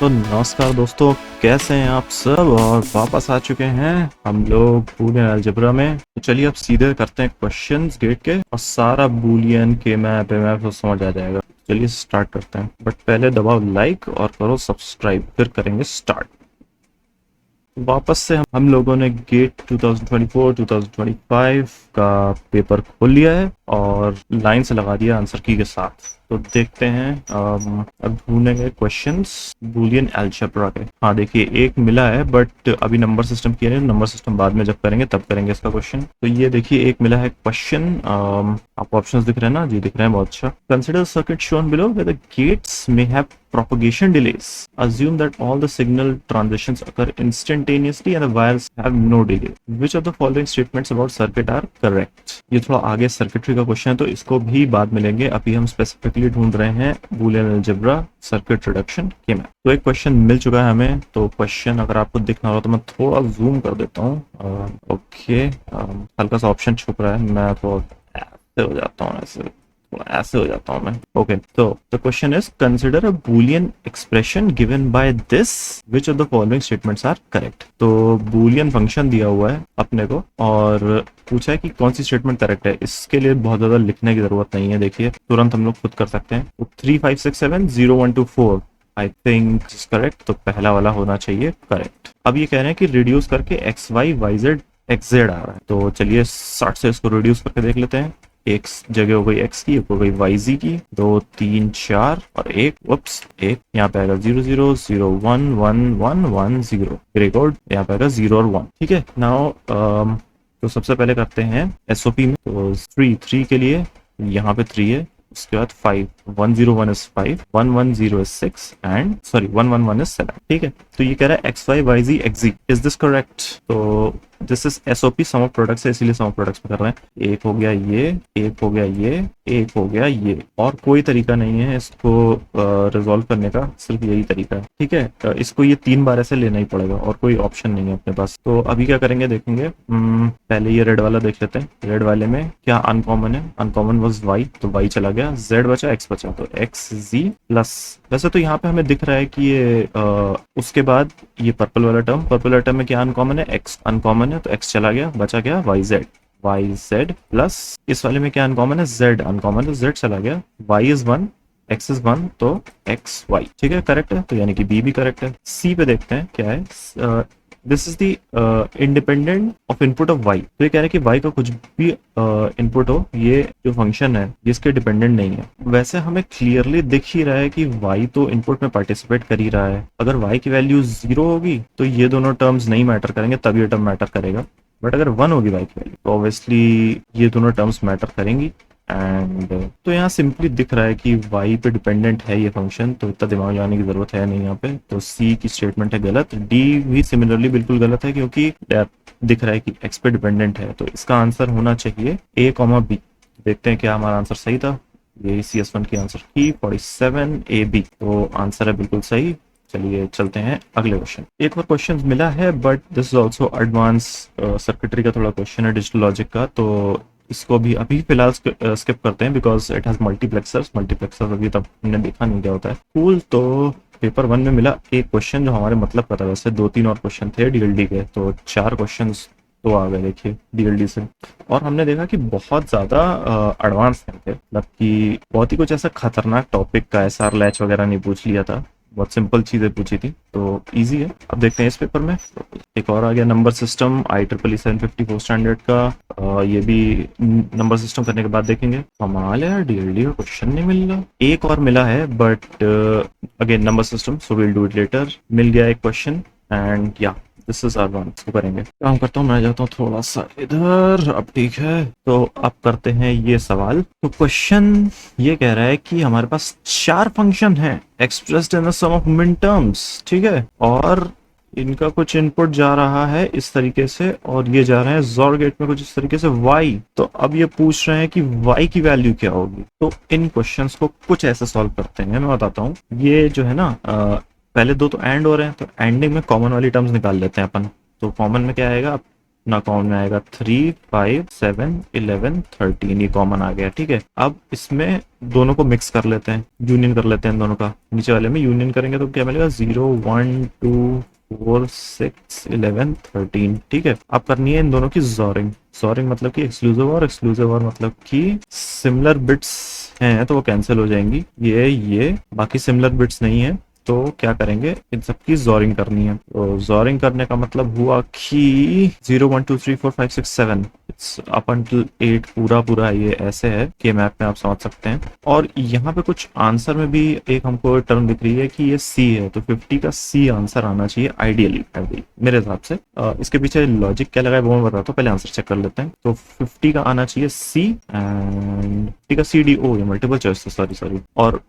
तो नमस्कार दोस्तों, कैसे हैं आप सब। और वापस आ चुके हैं हम लोग बूलियन अलजेब्रा में। तो चलिए अब सीधे करते हैं क्वेश्चंस गेट के और सारा बूलियन के मैप तो समझ आ जाएगा। चलिए स्टार्ट करते हैं, बट पहले दबाओ लाइक और करो सब्सक्राइब, फिर करेंगे स्टार्ट। वापस से हम लोगों ने गेट 2024-2025 का पेपर खोल लिया है और लाइन से लगा दिया आंसर की के साथ। तो देखते हैं अब ढूंढेंगे क्वेश्चंस बूलियन अलजेब्रा के। हाँ देखिए, एक मिला है बट अभी नंबर सिस्टम किया नहीं, नंबर सिस्टम बाद में जब करेंगे तब करेंगे इसका क्वेश्चन। तो ये देखिए एक मिला है क्वेश्चन, आपको ऑप्शंस दिख रहे हैं ना जी, दिख रहे हैं, बहुत अच्छा। Consider circuit shown below where the gates may have propagation delays. Assume that all the signal transitions occur instantaneously and the wires have no delay. Which of the following statements about circuit are correct? ये थोड़ा आगे circuitry का question है तो इसको भी बाद में लेंगे। अभी हम स्पेसिफिकली ढूंढ रहे हैं बूलियन अलजेब्रा सर्किट रिडक्शन के में। तो एक क्वेश्चन मिल चुका है हमें। तो क्वेश्चन अगर आपको दिखना हो तो मैं थोड़ा जूम कर देता हूँ। ओके, हल्का सा ऑप्शन छुप रहा है, मैं थोड़ा ऐसे हो जाता हूँ, ऐसे हो जाता हूं मैं। ओके, तो the question is consider a Boolean expression given by this, which of the following statements are correct. तो बूलियन फंक्शन दिया हुआ है अपने को और पूछा है कि कौन सी स्टेटमेंट करेक्ट है। इसके लिए बहुत ज्यादा लिखने की जरूरत नहीं है, देखिए तुरंत हम लोग खुद कर सकते हैं। तो 3 5 6 7 0 1 2 4 आई थिंक इज करेक्ट, तो पहला वाला होना चाहिए करेक्ट। अब ये कह रहे हैं कि रिड्यूस करके X Y Y Z X Z आ रहा है। तो चलिए 60 से इसको रिड्यूस करके देख लेते हैं। एक जगह हो गई एक्स की, एक हो गई वाई जी की, 2 3 4 और एक वप्स एक यहाँ पे आएगा 0 0 0 1 1 1 1 0 रिकॉर्ड यहाँ पे आएगा 0 और 1। ठीक है, नाउ तो सबसे पहले करते हैं एसओपी में। तो 3 के लिए यहाँ पे 3 है, उसके बाद 5 1 0 1 is 5 1 1 0 is 6 and sorry 1 1 1 is 7। ठीक है, तो ये कह रहा है X Y Y G X G, is this correct. तो this is SOP sum of products है, इसीलिए सम ऑफ प्रोडक्ट्स में कर रहे हैं। एक हो गया ये, एक हो गया ये, एक हो गया ये, और कोई तरीका नहीं है इसको रिजॉल्व करने का, सिर्फ यही तरीका है। ठीक है, इसको ये 3 बार ऐसे लेना ही पड़ेगा और कोई ऑप्शन नहीं है अपने पास। तो अभी क्या करेंगे देखेंगे। पहले ये रेड वाला देख लेते हैं। रेड वाले में क्या अनकॉमन है, अनकॉमन वाज वाई, तो वाई चला गया, जेड बचा, एक्स बचा, तो एक्स जी प्लस। वैसे तो यहाँ पे हमें दिख रहा है कि ये उसके बाद ये पर्पल वाला टर्म में क्या अनकॉमन है, एक्स अनकॉमन है, तो एक्स चला गया, बचा गया वाई जेड प्लस। इस वाले में क्या अनकॉमन है, जेड अनकॉमन है, जेड चला गया, वाई इज 1 एक्स इज 1, तो एक्स वाई। ठीक है, करेक्ट है, तो यानी कि बी भी करेक्ट है। सी पे देखते हैं क्या है। This is the independent of input of Y. तो ये कह रहे हैं कि वाई का कुछ भी इनपुट हो, ये जो फंक्शन है जिसके डिपेंडेंट नहीं है। वैसे हमें क्लियरली दिख ही रहा है कि वाई तो इनपुट में पार्टिसिपेट कर ही रहा है। अगर वाई की वैल्यू 0 होगी तो ये दोनों टर्म्स नहीं मैटर करेंगे, तब ये टर्म मैटर करेगा। बट अगर 1 होगी वाई की वैल्यू तो ऑब्वियसली ये दोनों टर्म्स मैटर करेंगी। एंड तो यहाँ सिंपली दिख रहा है कि y पे डिपेंडेंट है ये फंक्शन, तो इतना दिमाग लगाने की जरूरत है नहीं यहाँ पे। तो C की स्टेटमेंट है गलत। D भी सिमिलरली बिल्कुल गलत है, क्योंकि दिख रहा है कि x पे डिपेंडेंट है, तो इसका आंसर होना चाहिए A, B। देखते हैं क्या हमारा आंसर सही था। ये CS1 की आंसर की 47 AB, तो आंसर है बिल्कुल सही। चलिए चलते हैं अगले क्वेश्चन। एक और क्वेश्चन मिला है but this is also advance circuitry का थोड़ा क्वेश्चन है, डिजिटल लॉजिक का। तो इसको भी अभी फिलहाल स्किप करते हैं बिकॉज इट हैज मल्टीप्लेक्सर्स अभी तक हमने देखा नहीं क्या होता है। कूल। तो पेपर 1 में मिला एक क्वेश्चन जो हमारे मतलब का था। वैसे 2-3 और क्वेश्चन थे डीएलडी के, तो 4 क्वेश्चन तो आ गए देखिए डीएलडी से। और हमने देखा कि बहुत ज्यादा एडवांस थे, मतलब कि बहुत ही कुछ ऐसा खतरनाक टॉपिक का एसआर लैच वगैरह नहीं पूछ लिया था, बहुत सिंपल चीजें पूछी थी, तो इजी है। अब देखते हैं इस पेपर में। एक और आ गया नंबर सिस्टम IEEE 754 स्टैंडर्ड का। ये भी नंबर सिस्टम करने के बाद देखेंगे। कमाल है यार, डीएलडी का क्वेश्चन नहीं मिल रहा। एक और मिला है but again number system, so will do it later. मिल गया एक क्वेश्चन एंड या दिस इज आवर वन। इसको करेंगे। काम करता हूँ, मैं जाता हूँ थोड़ा सा इधर। अब ठीक है, तो अब करते हैं ये सवाल। तो क्वेश्चन ये कह रहा है कि हमारे पास 4 फंक्शन हैं expressed in the sum of min terms. ठीक है, और इनका कुछ इनपुट जा रहा है इस तरीके से और ये जा रहे हैं जोर गेट में कुछ इस तरीके से y। तो अब ये पूछ रहे हैं कि y की वैल्यू क्या होगी। तो इन क्वेश्चंस को कुछ ऐसे सॉल्व करते हैं, मैं बताता हूँ। ये जो है ना, पहले 2 तो एंड हो रहे हैं, तो एंडिंग में कॉमन वाली टर्म्स निकाल लेते हैं अपन। तो कॉमन में क्या आएगा, ना कॉमन में आएगा 3, 5, 7, 11, 13, ये कॉमन आ गया। ठीक है, अब इसमें दोनों को मिक्स कर लेते हैं, यूनियन कर लेते हैं दोनों का। नीचे वाले में यूनियन करेंगे तो क्या मिलेगा, 0, 1, 2, 4, 6, 11, 13। ठीक है, अब करनी है इन दोनों की जॉरिंग। जॉरिंग मतलब कि एक्सक्लूसिव और एक्सक्लूसिव और मतलब कि सिमिलर बिट्स हैं तो वो कैंसिल हो जाएंगी, ये बाकी सिमिलर बिट्स नहीं है तो क्या करेंगे, इन सबकी जॉरिंग करनी है। तो जॉरिंग करने का मतलब हुआ कि 0, 1, 2, 3, 4, 5, 6, 7 अप अंटिल 8 पूरा ये ऐसे है कि मैप में आप समझ सकते हैं। और यहाँ पे कुछ आंसर में भी एक हमको टर्म दिख रही है कि ये सी है, तो 50 का सी आंसर आना चाहिए आइडियली मेरे हिसाब से। इसके पीछे लॉजिक क्या लगा है वो मैं बताता हूँ, पहले आंसर चेक कर लेते हैं। तो 50 का आना चाहिए सी एंड 50 का सी डी ओ, ये मल्टीपल चॉइस था, सॉरी। और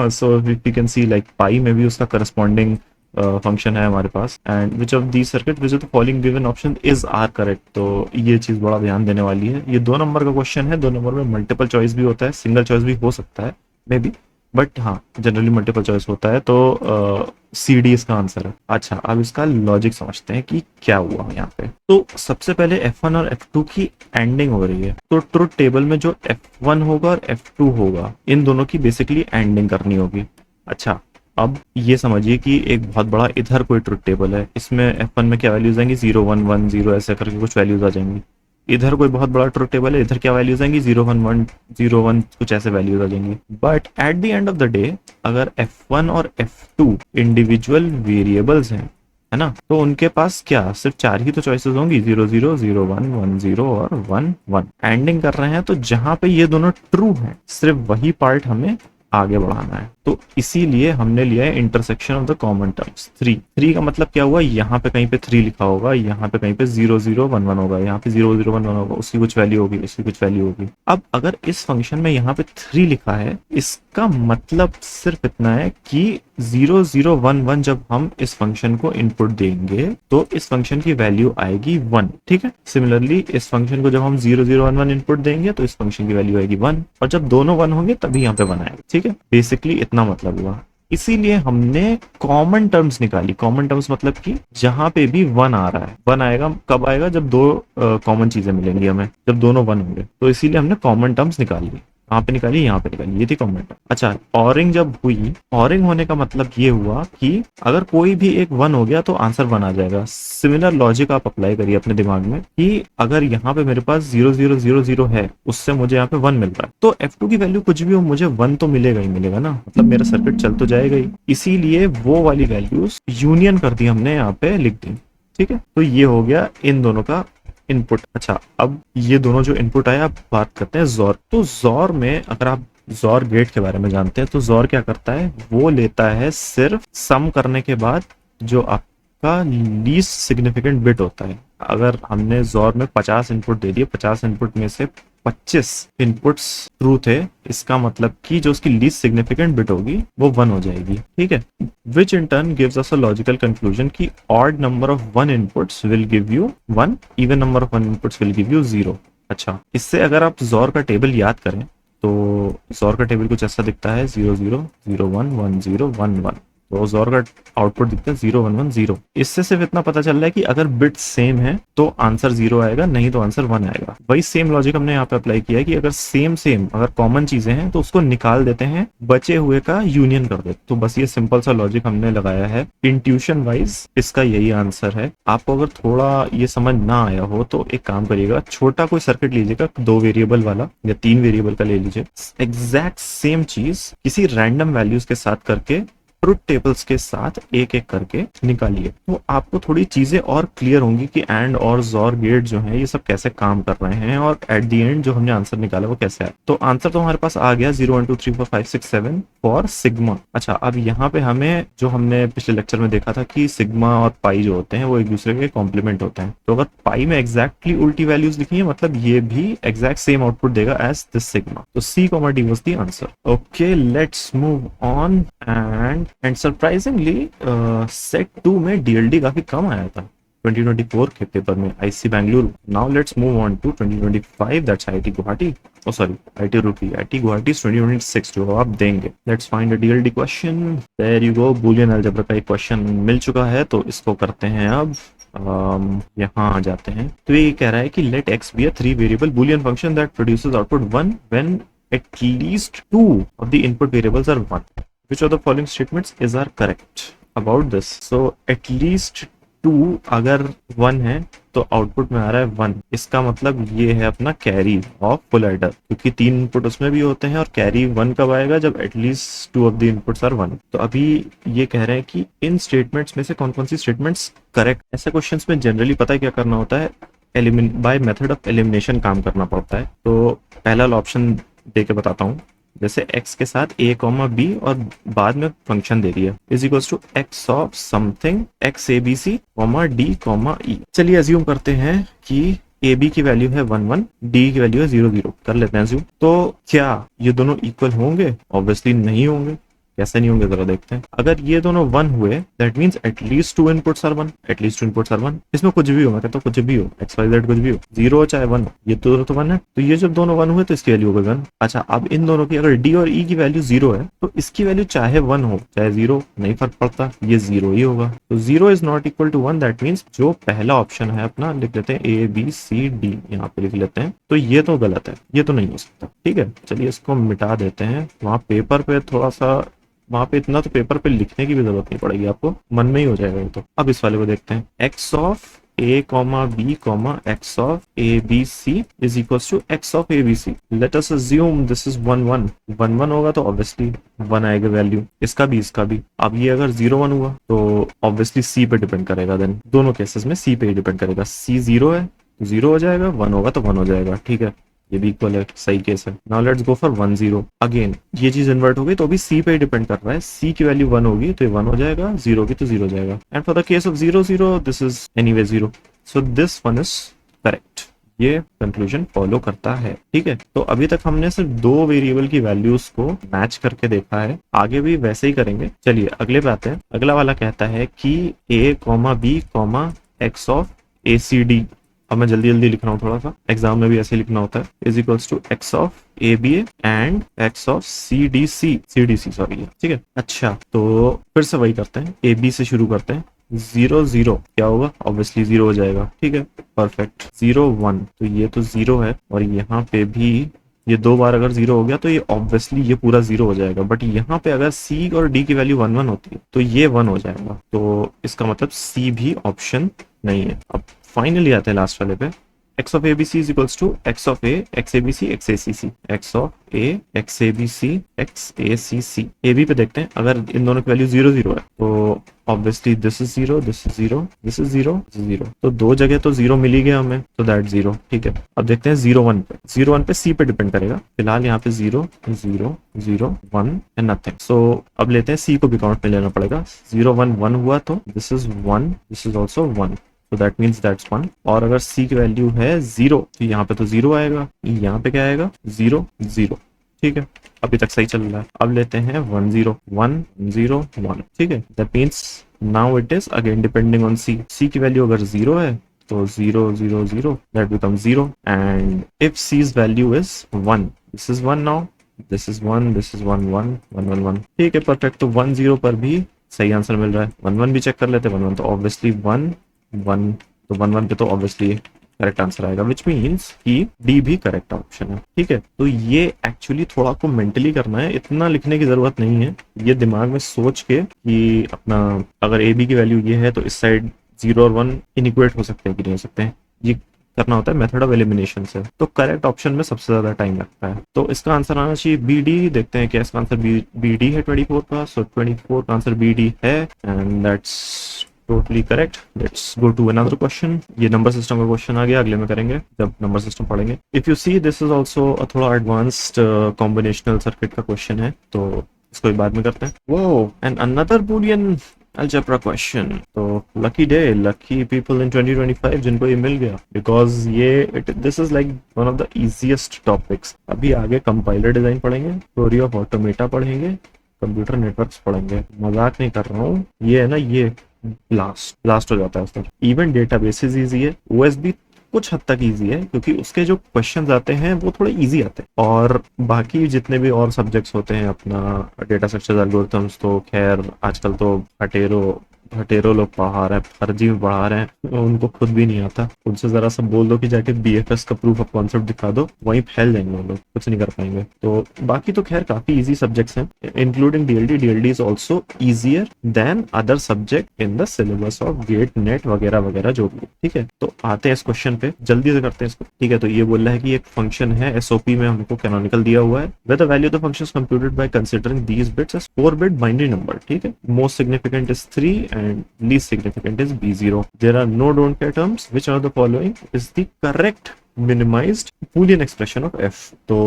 so we can see like pi में भी उसका करस्पॉन्डिंग फंक्शन है हमारे पास। And which of the circuit which of the following given option is are correct, तो ये चीज बड़ा ध्यान देने वाली है। ये 2 नंबर का क्वेश्चन है, 2 नंबर में मल्टीपल चॉइस भी होता है, सिंगल चॉइस भी हो सकता है मे बी, बट हाँ जनरली मल्टीपल चॉइस होता है। तो सी डी इसका आंसर है। अच्छा, अब इसका लॉजिक समझते हैं कि क्या हुआ यहाँ पे। तो सबसे पहले F1 और F2 की एंडिंग हो रही है, तो ट्रुथ टेबल में जो F1 होगा और F2 होगा इन दोनों की बेसिकली एंडिंग करनी होगी। अच्छा, अब ये समझिए कि एक बहुत बड़ा इधर कोई ट्रुथ टेबल है, इसमें F1 में क्या वैल्यूज आएंगी, 0, 1, 1, 0 ऐसे करके कुछ वैल्यूज आ जाएंगी। इधर कोई बहुत बड़ा ट्रुथ टेबल है, इधर क्या वैल्यूज आएंगी, 0, 1, 1, 0, 1 कुछ ऐसे वैल्यूज आ जाएंगी। But at the end of the day अगर F1 और F2 इंडिविजुअल वेरिएबल्स हैं, है ना, तो उनके पास क्या सिर्फ 4 ही तो चॉइसेस होंगी, 0, 0, 0, 1, 1, 0 और 1, 1। एंडिंग कर रहे हैं तो जहां पे ये दोनों ट्रू हैं सिर्फ वही पार्ट हमें आगे बढ़ाना है। तो इसीलिए हमने लिया है intersection of the common terms 3 का मतलब क्या हुआ, यहाँ पे कहीं पे 3 लिखा होगा, यहाँ पे कहीं पे 0, 0, 1, 1 होगा, यहाँ पे 0, 0, 1, 1 होगा, उसकी कुछ वैल्यू होगी, उसकी कुछ वैल्यू होगी। अब अगर इस फंक्शन में यहाँ पे 3 लिखा है, इसका मतलब सिर्फ इतना है कि 0, 0, 1, 1 जब हम इस फंक्शन को इनपुट देंगे तो इस फंक्शन की वैल्यू आएगी 1। ठीक है, सिमिलरली इस फंक्शन को जब हम 0, 0, 1, 1 इनपुट देंगे तो इस फंक्शन की वैल्यू आएगी 1, और जब दोनों 1 होंगे तभी यहाँ पे 1 आएगा। ठीक है, बेसिकली इतना मतलब हुआ। इसीलिए हमने कॉमन टर्म्स निकाली। कॉमन टर्म्स मतलब कि जहां पे भी 1 आ रहा है, 1 आएगा कब आएगा, जब 2 कॉमन चीजें मिलेंगी हमें, जब दोनों 1 होंगे। तो इसीलिए हमने कॉमन टर्म्स निकाल ली। कहाँ पे निकाली, यहाँ पे निकाली, ये थी कॉमन टर्म। अच्छा, ऑरिंग जब हुई, ऑरिंग होने का मतलब ये हुआ कि अगर कोई भी एक 1 हो गया तो आंसर 1 आ जाएगा। सिमिलर लॉजिक आप अप्लाई करिए अपने दिमाग में कि अगर यहाँ पे मेरे पास 0, 0, 0, 0 है, उससे मुझे यहाँ पे 1 मिल रहा है, तो F2 की वैल्यू कुछ भी हो मुझे 1 तो मिलेगा ही मिलेगा ना, मतलब मेरा सर्किट चल तो जाएगा ही। इसीलिए वो वाली वैल्यूज यूनियन कर दी हमने, यहाँ पे लिख दी। ठीक है, तो ये हो गया इन दोनों का इनपुट। अच्छा, अब ये दोनों जो इनपुट आया, अब बात करते हैं जोर। तो जोर में अगर आप जोर गेट के बारे में जानते हैं तो जोर क्या करता है, वो लेता है सिर्फ सम करने के बाद जो आपका लीस्ट सिग्निफिकेंट बिट होता है। अगर हमने जोर में 50 इनपुट दे दिए, 50 इनपुट में से 25 इनपुट्स ट्रू थे, इसका मतलब कि जो उसकी लीस्ट सिग्निफिकेंट बिट होगी वो 1 हो जाएगी। ठीक है, which in turn gives us a logical conclusion कि odd number of 1 inputs will give you 1, even number of 1 inputs will give you 0। अच्छा, इससे अगर आप जोर का टेबल याद करें तो जोर का टेबल कुछ ऐसा दिखता है, 0, 0, 0, 1, 1, 0, 1, 1। तो जोर का आउटपुट दिखता है 0, 1, 1, 0। इससे सिर्फ इतना पता चल रहा है कि अगर बिट सेम है तो आंसर 0 आएगा, नहीं तो आंसर 1 आएगा। वही सेम लॉजिक हमने यहाँ पे अप्लाई किया है कि अगर सेम अगर कॉमन चीजें हैं तो उसको निकाल देते हैं, बचे हुए का यूनियन कर देते। तो बस ये सिंपल सा लॉजिक हमने लगाया है। इंट्यूशन वाइज इसका यही आंसर है। आपको अगर थोड़ा ये समझ ना आया हो तो एक काम करिएगा, छोटा कोई सर्किट लीजिएगा, 2 वेरिएबल वाला या 3 वेरिएबल का ले लीजिए, एग्जैक्ट सेम चीज किसी रैंडम वैल्यूज के साथ करके ट्रुथ टेबल्स के साथ एक एक करके निकालिए, तो आपको थोड़ी चीजें और क्लियर होंगी कि एंड और जोर गेट जो है ये सब कैसे काम कर रहे हैं, और एट द एंड जो हमने आंसर निकाला वो कैसे आया। तो आंसर तो हमारे पास आ गया 0, 1, 2, 3, 4, 5, 6, 7 फॉर सिग्मा। अच्छा, अब यहाँ पे हमें जो हमने पिछले लेक्चर में देखा था कि सिग्मा और पाई जो होते हैं वो एक दूसरे के कॉम्प्लीमेंट होते हैं, तो अगर पाई में एग्जैक्टली उल्टी वैल्यूज लिखी है मतलब ये भी एग्जैक्ट सेम आउटपुट देगा एज दिस सिग्मा। तो C, D was the answer. Okay, let's move on. And surprisingly set 2 में DLD काफी कम आया था 2024 के पेपर में, IC Bengaluru. Now let's move on to 2025, that's IIT Guwahati, oh sorry IIT Roorkee, IIT Guwahati 2026 जो आप देंगे। Let's find a DLD question. There you go, Boolean algebra का एक क्वेश्चन मिल चुका है, तो इसको करते हैं अब यहाँ आ जाते हैं। तो ये कह रहा है कि let X be a 3 variable Boolean function that produces output 1 when at least two of the input variables are 1. Which of the following statements is are correct about this? So at least 2 अगर 1 है तो output में आ रहा है 1। इसका मतलब ये है अपना कैरी ऑफ फुल एडर, क्योंकि 3 इनपुट उसमें भी होते हैं और कैरी 1 कब आएगा, जब at least 2 of the inputs are 1। तो अभी ये कह रहे हैं कि इन स्टेटमेंट्स में से कौन कौन सी स्टेटमेंट्स करेक्ट। ऐसे क्वेश्चंस में जनरली पता है क्या करना होता है, बाय मेथड ऑफ एलिमिनेशन काम करना पड़ता है। तो पहला ऑप्शन दे के बताता हूँ, जैसे x के साथ a कॉमा बी और बाद में फंक्शन दे दिया is equals to x of something x a b c comma d comma e। चलिए अज्यूम करते हैं कि ए बी की वैल्यू है 1 1, डी की वैल्यू है 0 0, कर लेते हैं अज्यूम। तो क्या ये दोनों इक्वल होंगे? ऑब्वियसली नहीं होंगे। कैसे नहीं होंगे जरा देखते हैं। अगर ये दोनों 1 हुए that means at least 2 inputs are 1, at least 2 inputs are 1। इसमें कुछ भी हो, मैं कहता हूं कुछ भी हो, एक्स वाई जेड कुछ भी हो, 0 हो चाहे 1 हो, ये तो 1 है। तो ये जब दोनों 1 हुए तो इसकी वैल्यू हो गई 1। अच्छा, अब इन दोनों की अगर डी और ई की वैल्यू 0 है तो इसकी वैल्यू चाहे 1 हो चाहे 0, नहीं फर्क पड़ता, ये 0 ही होगा। तो 0 is not equal to 1, that means जो पहला ऑप्शन है अपना लिख लेते हैं ए बी सी डी, यहाँ पे लिख लेते हैं। तो ये तो गलत है, ये तो नहीं हो सकता। ठीक है, चलिए इसको मिटा देते हैं। वहां पेपर पे थोड़ा सा, वहां पे इतना तो पेपर पे लिखने की भी जरूरत नहीं पड़ेगी, आपको मन में ही हो जाएगा ये तो। अब इस वाले को देखते हैं, X of a comma B comma X of A B C is equals to X of A B C. Let us assume this is 1 1 1 1 होगा तो ऑब्वियसली 1 आएगा वैल्यू, इसका भी इसका भी। अब ये अगर 0 1 हुआ तो ऑब्वियसली सी पे डिपेंड करेगा, देन दोनों केसेस में सी पे ही डिपेंड करेगा। सी 0 है तो 0 हो जाएगा, 1 होगा तो 1 हो जाएगा। ठीक है, ये भी इक्वल है, सही केस है। Now let's go for 1 0। Again ये चीज इन्वर्ट हो गई तो अभी सी पे डिपेंड कर रहा है। सी की वैल्यू 1 होगी तो ये 1 हो जाएगा, 0 की तो 0 हो जाएगा। And for the case of 0 0 this is anyway 0, so this one is correct. ये कंक्लूजन फॉलो करता है। ठीक है, तो अभी तक हमने सिर्फ 2 वेरिएबल की वैल्यूज को मैच करके देखा है, आगे भी वैसे ही करेंगे। चलिए अगले पे आते हैं। अगला वाला कहता है कि a comma B comma X of A C D, अब मैं जल्दी जल्दी लिख रहा हूँ थोड़ा सा, एग्जाम में भी ऐसे लिखना होता है, is equals to X of A B and X of C D C sorry. ठीक है, अच्छा तो फिर से वही करते हैं, ए बी से शुरू करते हैं। 0 0 क्या होगा, ऑब्वियसली 0 हो जाएगा। ठीक है, परफेक्ट। 0 1 तो ये तो 0 है, और यहाँ पे भी ये 2 बार अगर 0 हो गया तो ये ऑब्वियसली ये पूरा 0 हो जाएगा। बट यहाँ पे अगर C और D की वैल्यू 1 1 होती है तो ये 1 हो जाएगा, तो इसका मतलब C भी ऑप्शन नहीं है। अब फाइनली आते हैं लास्ट वाले पे, x of abc is equals to x of a x abc x acc, x of a x abc x acc। ab पे देखते हैं, अगर इन दोनों की वैल्यू 0 0 है तो obviously this is 0 this is 0 this is 0 this is 0, तो 2 जगह तो 0 मिल ही गया हमें, तो दैट 0। ठीक है, अब देखते हैं 0 1 पे। 0 1 पे c पे डिपेंड करेगा, फिलहाल यहाँ पे 0 0 0 1 एंड नथिंग। सो अब लेते हैं c को भी काउंट में लेना पड़ेगा। 0 1 1 हुआ तो this is 1, this is also 1, तो दैट मीन्स दैट्स 1। और अगर c की वैल्यू है 0 तो यहाँ पे तो 0 आएगा, यहाँ पे क्या आएगा 0 0। ठीक है, अभी तक सही चल रहा है। अब लेते हैं 1 0 1 0 1। ठीक है, that means now it is again depending on c की वैल्यू अगर 0 है तो 0 0 0 that becomes 0, and if c's value is 1, this is 1 now, this is 1, this is 1 1 1 1 1। ठीक है, परफेक्ट। तो 1 0 पर भी सही आंसर मिल रहा है। 1 1 भी चेक कर लेते हैं। 1 1 तो ऑब्वियसली 1 1, तो 1 1 पे तो ऑब्वियसली करेक्ट आंसर आएगा, विच मीन्स कि डी भी करेक्ट ऑप्शन है। ठीक है, तो ये एक्चुअली थोड़ा आपको मेंटली करना है, इतना लिखने की जरूरत नहीं है। ये दिमाग में सोच के कि अपना अगर ए बी की वैल्यू ये है तो इस साइड 0 और 1 इनइक्वेट हो सकते हैं कि नहीं हो सकते हैं, ये करना होता है मेथड ऑफ एलिमिनेशन से। तो करेक्ट ऑप्शन में सबसे ज्यादा टाइम लगता है, तो इसका आंसर आना चाहिए बी डी। देखते हैं क्या इसका आंसर बी डी है 24 का, सो 24 का आंसर बी डी है, and that's totally correct. Let's go to another question. ये नंबर सिस्टम का क्वेश्चन आ गया, अगले में करेंगे जब नंबर सिस्टम पढ़ेंगे। If you see this is also a थोड़ा एडवांस्ड कॉम्बिनेशनल सर्किट का क्वेश्चन है, तो इसको एक बाद में करते हैं। वो and another Boolean algebra question. तो lucky day, lucky people in 2025 जिनको ये मिल गया, बिकॉज ये this is like one of the easiest topics. अभी आगे कंपाइलर डिजाइन पढ़ेंगे, थ्योरी ऑफ ऑटोमेटा पढ़ेंगे, कंप्यूटर नेटवर्क्स पढ़ेंगे। मजाक नहीं कर रहा हूँ, ये है ना, ये ब्लास्ट हो जाता है उस तरफ। इवन डेटाबेसेस इजी है, ओएसबी कुछ हद तक इजी है क्योंकि उसके जो क्वेश्चंस आते हैं वो थोड़े इजी आते हैं, और बाकी जितने भी और सब्जेक्ट्स होते हैं अपना डेटा स्ट्रक्चर एल्गोरिथम्स, तो खैर आजकल तो हटेरो हटेरो लोग पढ़ा रहे हैं, फर्जी में पढ़ा रहे हैं, उनको खुद भी नहीं आता। उनसे जरा सा बोल दो कि जाके बीएफएस का प्रूफ ऑफ कॉन्सेप्ट दिखा दो, वहीं फैल जाएंगे वो लोग, कुछ नहीं कर पाएंगे। तो बाकी तो खैर काफी इजी सब्जेक्ट्स हैं, including DLD. DLD is also easier than other subject in the syllabus of GATE NET वगैरह वगैरह जो भी। ठीक है, तो आते हैं इस क्वेश्चन पे, जल्दी से करते हैं इसको। ठीक है, तो ये बोल रहा है कि एक फंक्शन है एसओपी में, हमको कैनोनिकल दिया हुआ है, where the value of the function is computed by considering these bits as 4-bit binary number. ठीक है, most significant is 3 and least significant is b0. There are no don't care terms. Which are the following is the correct minimised Boolean expression of F. तो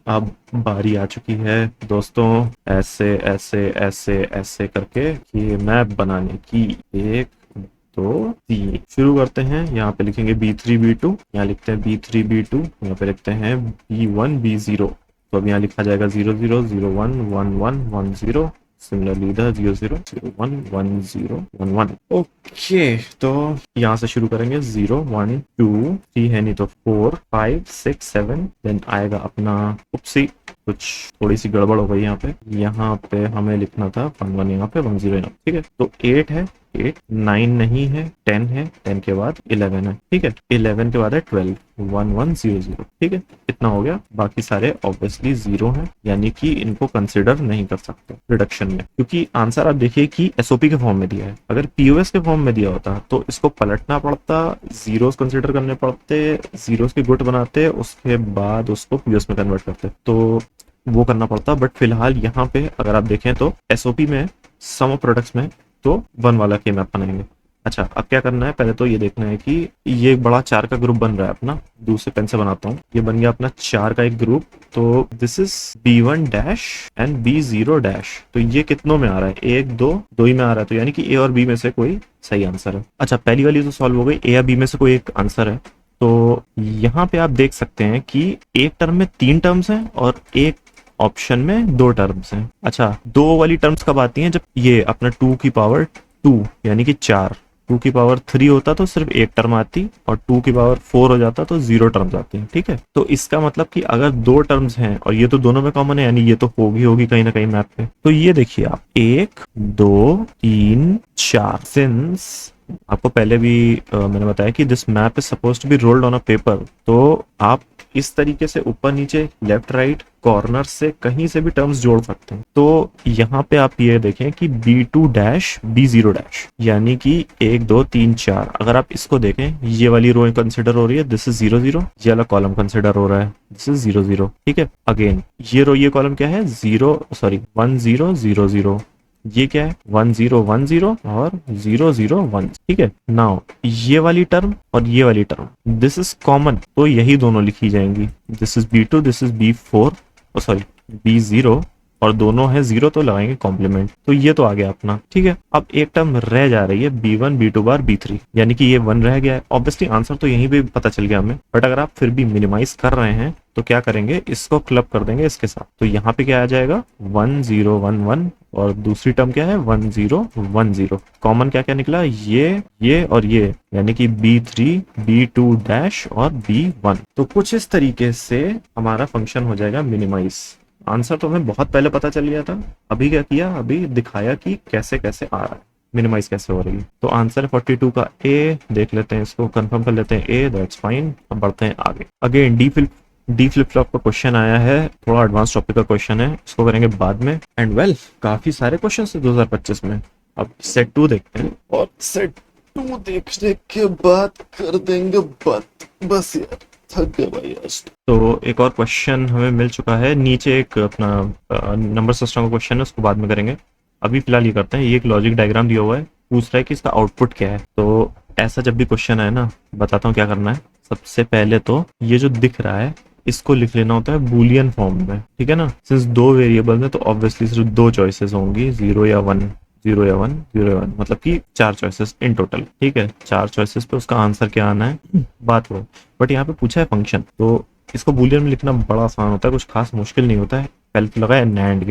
अब बारी आ चुकी है दोस्तों ऐसे ऐसे ऐसे ऐसे करके ये मैप बनाने की। 1 2 3 शुरू करते हैं। यहाँ पे लिखेंगे b3 b2, यहाँ लिखते हैं b3 b2, यहाँ पे लिखते हैं b1 b0। तो अब यहाँ लिखा जाएगा 0 0 0 1 1 1 1 0, सिमिलरली इधर 0 0 0 1 1 0 1 1। ओके, तो यहाँ से शुरू करेंगे 0 1 2 3 है नहीं तो 4 5 6 7, देन आएगा अपना उपसी, कुछ थोड़ी सी गड़बड़ हो गई यहाँ पे हमें लिखना था 1 1 यहाँ पे 1 0 यहाँ। ठीक है, तो 8 है 8, 9 नहीं है, 10 है, 10 के बाद 11 है। ठीक है, 11 के बाद है 12 1 1 0 0। ठीक है, इतना हो गया। बाकी सारे ऑब्वियसली 0 हैं, यानी कि इनको कंसिडर नहीं कर सकते रिडक्शन में, क्योंकि आंसर आप देखिए कि एसओपी के फॉर्म में दिया है। अगर पीओएस के फॉर्म में दिया होता तो इसको पलटना पड़ता, जीरोस कंसिडर करने पड़ते, जीरोस के गुट बनाते, उसके बाद उसको पीओएस में कन्वर्ट करते, तो वो करना पड़ता। बट फिलहाल यहाँ पे अगर आप देखें तो एसओपी में सम ऑफ प्रोडक्ट्स में तो 1 वाला के मैप बनाएंगे। अच्छा, अब क्या करना है, पहले तो ये देखना है कि ये एक बड़ा 4 का ग्रुप बन रहा है अपना। दूसरे पेन से बनाता हूँ, ये बन गया अपना 4 का एक ग्रुप। तो this is b1 dash and b0 dash. तो ये कितनों में आ रहा है, 1 2 2 ही में आ रहा है, तो यानी कि ए और बी में से कोई सही आंसर है। अच्छा, पहली वाली तो सॉल्व हो गई, ए या बी में से कोई एक आंसर है। तो यहाँ पे आप देख सकते हैं कि एक टर्म में 3 टर्म्स हैं और एक ऑप्शन में 2 टर्म्स हैं। अच्छा, 2 वाली टर्म्स कब आती हैं, जब ये अपना 2 की पावर 2 यानी कि 4, 2 की पावर 3 होता तो सिर्फ एक टर्म आती, और 2 की पावर 4 हो जाता तो 0 टर्म्स आती हैं। ठीक है, तो इसका मतलब कि अगर 2 टर्म्स हैं और ये तो दोनों में कॉमन है, यानी ये तो होगी कहीं ना कहीं मैप पे। तो ये देखिए आप 1 2 3 4, सिंस आपको पहले भी मैंने बताया कि this map is suppose to be rolled on a paper, तो आप इस तरीके से ऊपर नीचे लेफ्ट राइट कॉर्नर से कहीं से भी टर्म्स जोड़ सकते हैं। तो यहाँ पे आप ये देखें कि b2 डैश b0 डैश, यानी कि 1 2 3 4, अगर आप इसको देखें, ये वाली रो कंसिडर हो रही है, दिस इज 0 0, ये वाला कॉलम कंसिडर हो रहा है, दिस इज 0 0। ठीक है, अगेन ये रो ये कॉलम क्या है, 1 0 0 0, ये क्या है 1 0 1 0 और 0 0 1। ठीक है, नाउ ये वाली टर्म और ये वाली टर्म दिस इज कॉमन, तो यही दोनों लिखी जाएंगी, this is b2 this is b4 sorry b0, और दोनों है 0 तो लगाएंगे कॉम्प्लीमेंट। तो ये तो आ गया अपना। ठीक है, अब एक टर्म रह जा रही है b1 b2 बार b3, यानी कि ये 1 रह गया है। ऑब्वियसली आंसर तो यहीं पे पता चल गया हमें, बट अगर आप फिर भी मिनिमाइज कर रहे हैं तो क्या करेंगे, इसको क्लब कर देंगे इसके साथ। तो यहाँ पे क्या आ जाएगा 1 0 1 1, और दूसरी टर्म क्या है 1 0 1 0। कॉमन क्या क्या निकला, ये और ये, यानी कि b3 b2 डैश और b1। तो कुछ इस तरीके से हमारा फंक्शन हो जाएगा मिनिमाइज। आंसर तो हमें बहुत पहले पता चल गया था, अभी क्या किया, अभी दिखाया कि कैसे कैसे आ रहा है, मिनिमाइज कैसे हो रही है। तो आंसर 42 का ए, देख लेते हैं इसको, कंफर्म कर लेते हैं ए, दैट्स फाइन। अब बढ़ते हैं आगे। अगेन डी फ्लिप फ्लॉप का क्वेश्चन आया है, थोड़ा एडवांस टॉपिक का क्वेश्चन है, इसको करेंगे बाद में। एंड वेल काफी सारे क्वेश्चन है 2025 में। अब सेट 2 देखते हैं, और सेट 2 देखने के बाद कर देंगे बात। बस यार थक गए भाई आज। तो एक और क्वेश्चन हमें मिल चुका है, नीचे एक अपना नंबर सिस्टम का क्वेश्चन है, उसको बाद में करेंगे। अभी फिलहाल ये करते हैं, ये एक लॉजिक डायग्राम दिया हुआ है, पूछ रहा है कि इसका आउटपुट क्या है। तो ऐसा जब भी क्वेश्चन है ना, बताता हूँ क्या करना है। सबसे पहले तो ये जो दिख रहा है इसको लिख लेना होता है बूलियन फॉर्म में, ठीक है ना। सिंस 2 वेरिएबल है तो ऑब्वियसली सिर्फ 2 चॉइसेस होंगी, 0 या 1, 0 या 1, 0 या 1, मतलब कि 4 चॉइसेस इन टोटल। ठीक है, 4 चॉइसेस पे उसका आंसर क्या आना है बात वो। बट यहाँ पे पूछा है फंक्शन, तो इसको बूलियन में लिखना बड़ा आसान होता है, कुछ खास मुश्किल नहीं होता है। पहले तो लगा है नैंड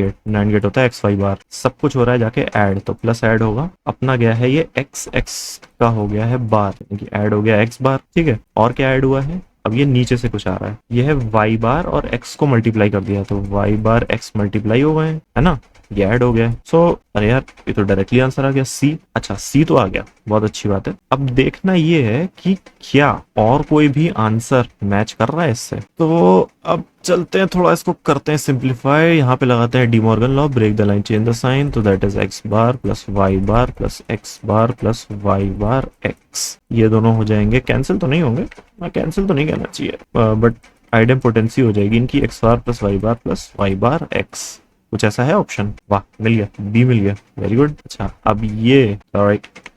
गेट होता है एक्स वाई बार, सब कुछ हो रहा है जाके ऐड, तो प्लस ऐड होगा। अपना गया है ये एक्स का हो गया है बार, यानी कि ऐड हो गया एक्स बार। ठीक है, और क्या ऐड हुआ है, अब ये नीचे से कुछ आ रहा है, ये है वाई बार और एक्स को मल्टीप्लाई कर दिया, तो वाई बार एक्स मल्टीप्लाई हो गए हैं, है ना। ये ऐड हो गया। सो अरे यार ये तो डायरेक्टली आंसर आ गया सी। अच्छा सी तो आ गया, बहुत अच्छी बात है। अब देखना ये है कि क्या और कोई भी आंसर मैच कर रहा है इससे। तो अब चलते हैं थोड़ा इसको करते हैं सिंप्लीफाई। यहाँ पे लगाते हैं De Morgan law, break the line change the sign, तो that is X bar plus Y bar plus X bar plus Y bar X. ये दोनों हो जाएंगे कैंसिल, तो नहीं होंगे, कैंसिल तो नहीं कहना चाहिए, बट आइडेम्पोटेंसी हो जाएगी इनकी, x bar plus Y bar x. कुछ ऐसा है ऑप्शन, वाह मिल गया, बी मिल गया, वेरी गुड। अच्छा अब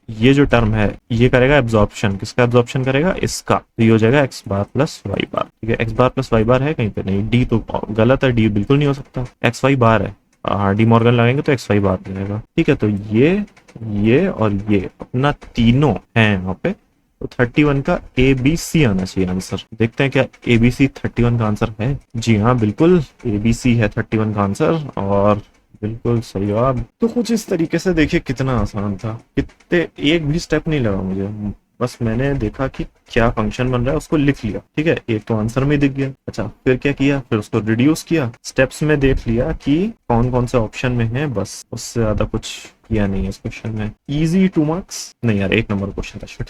ये जो टर्म है ये करेगा एब्जॉर्प्शन, किसका एब्जॉर्प्शन करेगा, इसका, तो ये हो जाएगा एक्स बार प्लस वाई बार। ठीक है, एक्स बार प्लस वाई बार है कहीं पे नहीं, डी तो गलत है, डी बिल्कुल नहीं हो सकता, एक्स वाई बार है। हाँ डी मॉर्गन लगाएंगे तो एक्स वाई बार मिलेगा। ठीक है, तो ये और ये अपना तीनों है यहाँ पे, तो 31 का ए बी सी आना चाहिए आंसर। देखते हैं क्या ए बी सी 31 का आंसर है। जी हाँ बिल्कुल, ए बी सी है 31 का आंसर, और बिल्कुल सही जवाब। तो कुछ इस तरीके से देखिए कितना आसान था, कितने एक भी स्टेप नहीं लगा मुझे, बस मैंने देखा कि क्या फंक्शन बन रहा है उसको लिख लिया। ठीक है, एक तो आंसर में दिख गया। अच्छा फिर क्या किया, फिर उसको रिड्यूस किया, स्टेप्स में देख लिया कि कौन कौन से ऑप्शन में है, बस उससे ज्यादा कुछ किया नहीं है इस क्वेश्चन में। इजी 2 मार्क्स नहीं यार, 1 नंबर क्वेश्चन था, शिट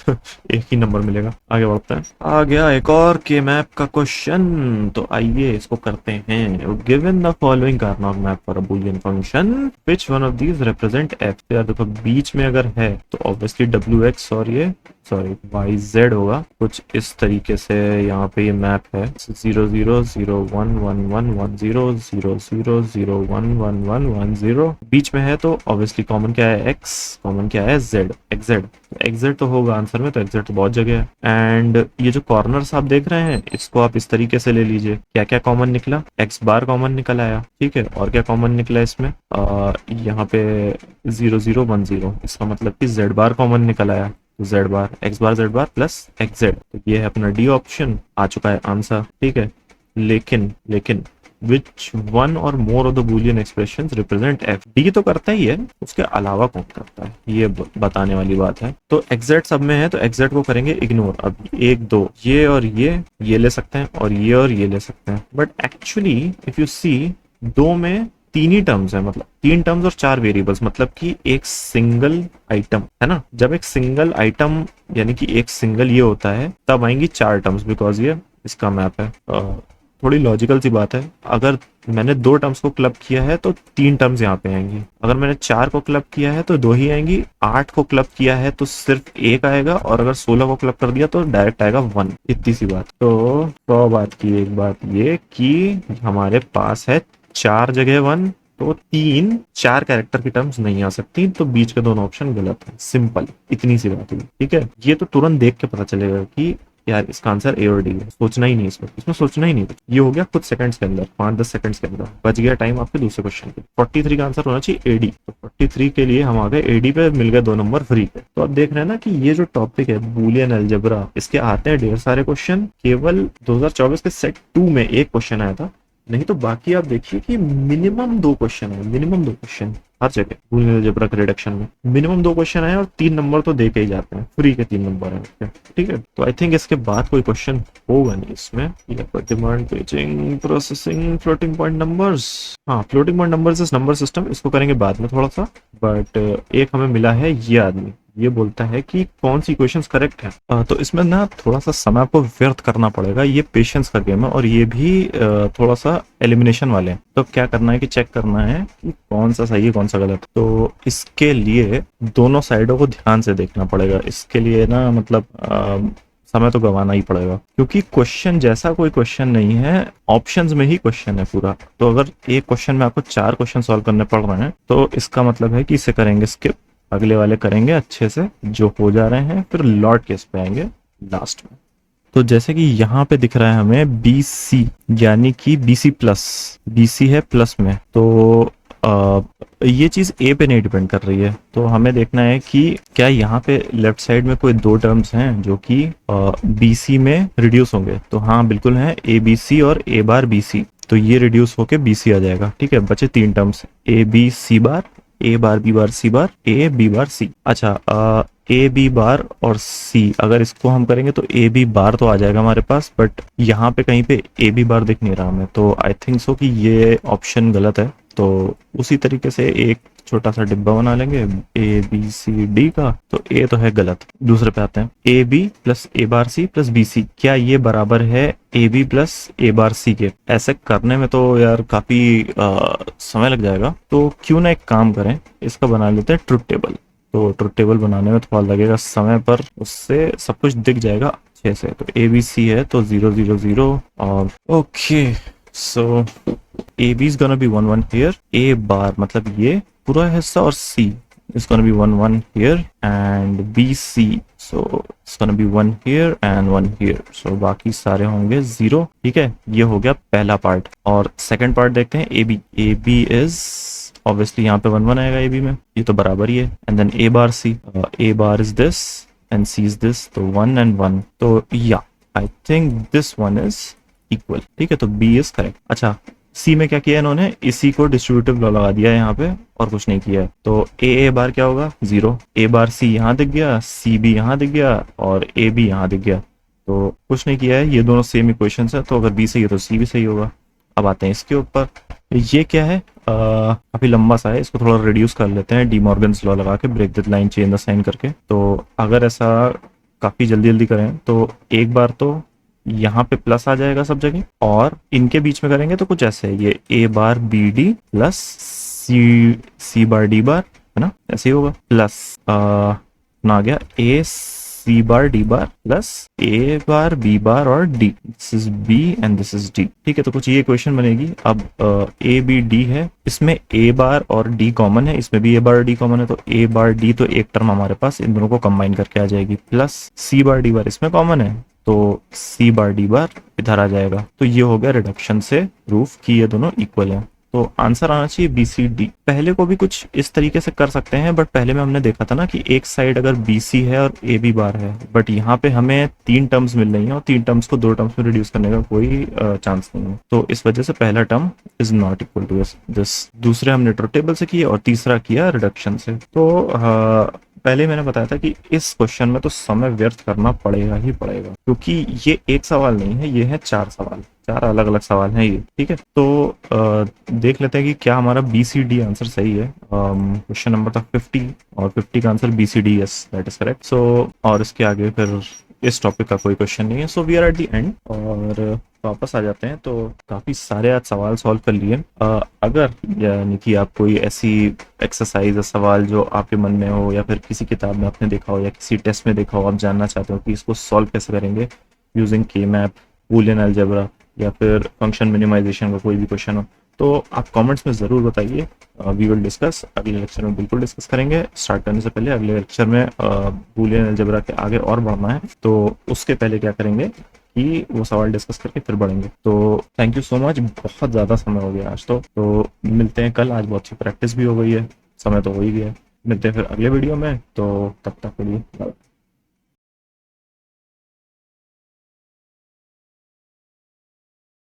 एक ही नंबर मिलेगा। आगे बढ़ते हैं, आ गया एक और के मैप का क्वेश्चन, तो आइए इसको करते हैं। Given the following Karnaugh map for a Boolean function which one of these represent F. यार देखो बीच में अगर है तो ऑब्वियसली डब्ल्यू एक्स और ये सॉरी वाई जेड होगा, कुछ इस तरीके से। यहाँ पे ये मैप है 0 0 0 1 1 1 1 0 0 0 0 1 1 1 1 0। बीच में है तो ऑब्वियसली कॉमन क्या है, एक्स, कॉमन क्या है जेड, एक्जेड, एक्जेड तो होगा आंसर में, तो एक्जेड तो बहुत जगह है। एंड ये जो कॉर्नर्स आप देख रहे हैं इसको आप इस तरीके से ले लीजिए, क्या क्या कॉमन निकला, एक्स बार कॉमन निकल आया। ठीक है, और क्या कॉमन निकला इसमें, यहाँ पे 0 0 1 0, इसका मतलब कि जेड बार कॉमन निकल आया, तो जेड बार एक्स बार जेड बार प्लस एक्जेड, तो ये है अपना डी ऑप्शन, आ चुका है आंसर। ठीक है, लेकिन which one or more of the boolean expressions represent f। D तो करता ही है, उसके अलावा कौन करता है ये बताने वाली बात है। तो एग्जैक्ट सब में है तो एग्जैक्ट को करेंगे इग्नोर। अब 1 2 ये और ये ले सकते हैं, और ये ले सकते हैं, बट एक्चुअली इफ यू सी दो में 3 ही टर्म्स है, मतलब 3 टर्म्स और 4 वेरिएबल्स, मतलब कि एक सिंगल आइटम है ना। जब एक सिंगल आइटम यानी कि एक सिंगल ये होता है तब आएंगी 4 टर्म्स, बिकॉज ये इसका मैप है। थोड़ी लॉजिकल सी बात है, अगर मैंने 2 टर्म्स को क्लब किया है तो 3 टर्म्स यहाँ पे आएंगी, अगर मैंने 4 को क्लब किया है तो 2 ही आएंगी, 8 को क्लब किया है तो सिर्फ 1 आएगा, और अगर 16 को क्लब कर दिया तो डायरेक्ट आएगा 1। इतनी सी बात। तो बात की एक बात ये कि हमारे पास है 4 जगह 1, तो 4 कैरेक्टर की टर्म्स नहीं आ सकती, तो बीच के दोनों ऑप्शन गलत है, सिंपल, इतनी सी बात हुई। ठीक है, ये तो तुरंत देख के पता चलेगा कि यार इसका आंसर ए और डी है, सोचना ही नहीं, इसमें सोचना ही नहीं। ये हो गया कुछ सेकंड्स के अंदर, 5-10 सेकंड्स के अंदर बच गया टाइम आपके दूसरे क्वेश्चन पे। 43 का आंसर होना चाहिए एडी, तो 43 के लिए हम आ गए एडी पे, मिल गए 2 नंबर फ्री पे। तो अब देख रहे हैं ना कि ये जो टॉपिक है बूलियन अलजेब्रा, इसके आते हैं ढेर सारे क्वेश्चन, केवल 2024 के सेट 2 में 1 क्वेश्चन आया था, नहीं तो बाकी आप देखिए कि मिनिमम 2 क्वेश्चन है, मिनिमम 2 क्वेश्चन हर जगह बूलियन अलजेब्रा के रिडक्शन में मिनिमम 2 क्वेश्चन है, और 3 नंबर तो दे के ही जाते हैं, फ्री के 3 नंबर है। ठीक है, तो आई थिंक इसके बाद कोई क्वेश्चन होगा नहीं इसमें। Demand paging processing floating point numbers, हाँ फ्लोटिंग पॉइंट नंबर्स इस नंबर सिस्टम, इसको करेंगे बाद में थोड़ा सा। बट एक हमें मिला है, ये आदमी ये बोलता है कि कौन सी क्वेश्चंस करेक्ट है। तो इसमें ना थोड़ा सा समय आपको व्यर्थ करना पड़ेगा, ये पेशेंस का गेम है, और ये भी थोड़ा सा एलिमिनेशन वाले हैं। तो क्या करना है कि चेक करना है कि कौन सा सही है कौन सा गलत। तो इसके लिए दोनों साइडों को ध्यान से देखना पड़ेगा, इसके लिए ना मतलब समय तो गंवाना ही पड़ेगा, क्योंकि क्वेश्चन जैसा कोई क्वेश्चन नहीं है, ऑप्शंस में ही क्वेश्चन है पूरा। तो अगर एक क्वेश्चन में आपको 4 क्वेश्चन सॉल्व करने पड़ रहे हैं तो इसका मतलब है कि इसे करेंगे स्किप, अगले वाले करेंगे अच्छे से जो हो जा रहे हैं, फिर लॉर्ड केस पे आएंगे लास्ट में। तो जैसे कि यहाँ पे दिख रहा है हमें BC, यानी कि BC प्लस, BC है प्लस में, तो ये चीज ए पे नहीं डिपेंड कर रही है। तो हमें देखना है कि क्या यहाँ पे लेफ्ट साइड में कोई 2 टर्म्स हैं जो कि BC में रिड्यूस होंगे। तो हाँ बिल्कुल है, ABC और A बार BC, तो ये रिड्यूस होके BC आ जाएगा। ठीक है, बचे 3 terms, ABC bar, A bar B bar C bar, A B bar C। अच्छा A B बार और C, अगर इसको हम करेंगे तो A B बार तो आ जाएगा हमारे पास, बट यहाँ पे कहीं पे A B बार दिख नहीं रहा हमें, तो आई थिंक सो कि ये ऑप्शन गलत है। तो उसी तरीके से एक छोटा सा डिब्बा बना लेंगे ए बी सी डी का। तो ए तो है गलत। दूसरे पे आते हैं, A B plus A bar C plus B C, क्या ये बराबर है ए बी प्लस ए बार सी के? ऐसे करने में तो यार काफी समय लग जाएगा, तो क्यों ना एक काम करें, इसका बना लेते हैं ट्रुथ टेबल। तो ट्रुथ टेबल बनाने में थोड़ा लगेगा समय, पर उससे सब कुछ दिख जाएगा अच्छे से। तो ए बी सी है तो 0 0 0 और okay, so A B is gonna be 1 1 here, A bar मतलब ये पूरा हिस्सा, और सी is gonna be 1 1 here and BC, so it's gonna be 1 here and 1 here, so बाकी सारे होंगे 0। ठीक है, ये हो गया पहला पार्ट। और सेकंड पार्ट देखते हैं, AB। AB is obviously यहाँ पे 1 1 आएगा AB में, ये तो बराबर ही है। and then A bar C, A bar is this and C is this, तो 1 and 1, तो yeah I think this one is equal। ठीक है, तो B is correct। अच्छा, सी में क्या किया इन्होंने, इसी को डिस्ट्रीब्यूटिव लॉ लगा दिया है यहाँ पे, और कुछ नहीं किया है। तो ए बार क्या होगा 0, ए बार सी यहाँ दिख गया, सी भी यहाँ दिख गया, और ए भी यहाँ दिख गया। तो कुछ नहीं किया है, ये दोनों सेम इक्वेशन है, तो अगर बी सही है तो सी भी सही होगा। अब आते हैं इसके ऊपर, ये क्या है, काफी लंबा सा है, इसको थोड़ा रिड्यूस कर लेते हैं डी मॉर्गन्स लॉ लगा के, break the line change the sign करके। तो अगर ऐसा काफी जल्दी जल्दी करें तो एक बार तो यहाँ पे प्लस आ जाएगा सब जगह, और इनके बीच में करेंगे तो कुछ ऐसे है, ये A bar B D plus C bar D bar, है ना, ऐसे ही होगा। प्लस ना आ गया A C bar D bar plus A bar B bar और D, this is B and this is D. ठीक है, तो कुछ ये इक्वेशन बनेगी। अब ए बी डी है, इसमें ए बार और डी कॉमन है, इसमें भी ए बार डी कॉमन है, तो ए बार डी तो एक टर्म हमारे पास इन दोनों को कंबाइन करके आ जाएगी, प्लस सी बार डी बार इसमें कॉमन है, तो सी बार डी बार इधर आ जाएगा। तो ये हो गया रिडक्शन से प्रूफ कि ये दोनों इक्वल हैं। तो आंसर आना चाहिए बी सी डी। पहले को भी कुछ इस तरीके से कर सकते हैं, बट पहले में हमने देखा था ना कि एक साइड अगर बी सी है और ए बी बार है, बट यहाँ पे हमें 3 टर्म्स मिल रही हैं, और 3 टर्म्स को 2 टर्म्स में रिड्यूस करने का कोई चांस नहीं है। तो इस वजह से पहला term is not equal to this. दूसरे हमने ट्रुथ टेबल से किया, और तीसरा किया रिडक्शन से। तो पहले मैंने बताया था कि इस क्वेश्चन में तो समय व्यर्थ करना पड़ेगा ही पड़ेगा, क्योंकि ये एक सवाल नहीं है, ये है 4 सवाल, 4 अलग अलग सवाल हैं ये। ठीक है, तो देख लेते हैं कि क्या हमारा बी सी डी आंसर सही है। क्वेश्चन नंबर था 50, और 50 का answer B C D, yes that is correct. So और इसके आगे फिर इस टॉपिक का कोई क्वेश्चन नहीं है। So we are at the end, और वापस आ जाते हैं। तो काफी सारे आज सवाल सॉल्व कर लिए। अगर यानी कि आप कोई ऐसी एक्सरसाइज या सवाल जो आपके मन में हो, या फिर किसी किताब में आपने देखा हो, या किसी टेस्ट में देखा हो, आप जानना चाहते हो कि इसको सॉल्व कैसे करेंगे यूजिंग के मैप, बूलियन अलजेब्रा, या फिर फंक्शन मिनिमाइजेशन का कोई भी क्वेश्चन हो, तो आप कमेंट्स में ज़रूर बताइए। वी विल डिस्कस, अगले लेक्चर में बिल्कुल डिस्कस करेंगे। स्टार्ट करने से पहले अगले लेक्चर में बूलियन अलजेब्रा के आगे और बढ़ना है, तो उसके पहले क्या करेंगे कि वो सवाल डिस्कस करके फिर बढ़ेंगे। तो थैंक यू सो मच, बहुत ज़्यादा समय हो गया आज तो मिलते हैं कल। आज बहुत सी प्रैक्टिस भी हो गई है, समय तो हो ही गया है। मिलते हैं फिर अगले वीडियो में, तो तब तक के लिए बाय।